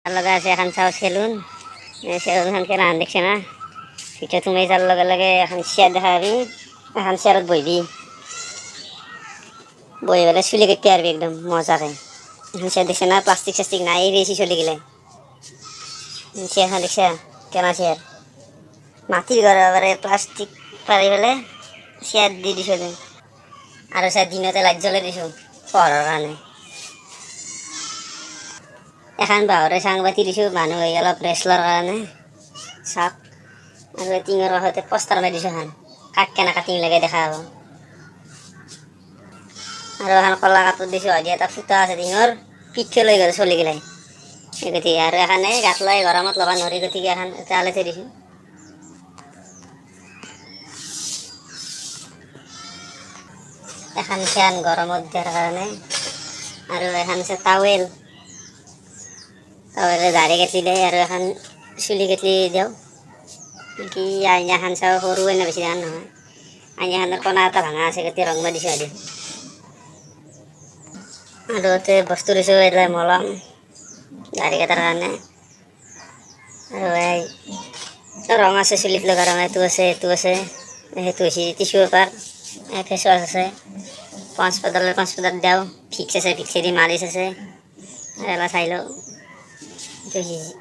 লগা আছে এখন চাওঁ চেলুন চেলুনখনকে ৰান দেখছে না ভিতৰত সোমাই যোৱাৰ লগে লগে এখন চেয়াৰ দেখা পাবি এখন চেয়াৰত বহিবি বহি পেলাই চুলি কাটি আৰবি একদম মজাকে এখন চেয়াৰ দেখছে না প্লাষ্টিক চাষ্টিক নাই বেছি চলি গেলে চেয়াৰখন দেখছা কেনা চেয়াৰ মাটিৰ ঘৰ এবাৰে প্লাষ্টিক পাৰি পেলাই চেয়াৰ দি দিছোঁ আৰু চাই দিনতে লাইট জ্বলাই দিছোঁ পোহৰৰ কাৰণে এখন বাঁহৰে চাং পাতি দিছোঁ মানুহ হৈ অলপ ৰেষ্ট লোৱাৰ কাৰণে চাওক আৰু টিঙৰ কাষতে পষ্টাৰ মাৰি দিছোঁ এখন কাক কেনে কাটিং লাগে দেখা হ'ব আৰু এখন কলা কাপোৰ দিছোঁ হয়তো এটা ফুটা আছে টিঙৰ পিঠে লৈ গ'ল চলি গেলাই গতিকে আৰু এখানে গাঁত লৈ গৰমত ল'ব নোৱাৰি গতিকে এখন তালে থৈ দিছোঁ এখন ফেন গৰমত দিয়াৰ কাৰণে আৰু এখন আছে টাৱেল টাৱেলে দাঢ়ি কাটি দিয়ে আৰু এখন চুলি কাটি দিওঁ কি আইনাখন চাওঁ সৰু আইনা বেছি ডাঙৰ নহয় আইনাখনৰ কোণা এটা ভাঙা আছে গতিকে ৰং মাৰি দিছোঁ আজি আৰু ইয়াতে বস্তু দিছোঁ এইবিলাক মলম দাঢ়ি কটাৰ কাৰণে আৰু এই ৰং আছে চুলিত লগা ৰং এইটো আছে সেইটো আছে সেইটো হৈছে টিচু পেপাৰ ফেচ ৱাছ আছে পঞ্চ পাউডাৰ দিওঁ ভিক্স আছে ভিক্সেদি মালিচ আছে এলা চাই লওঁ এইটো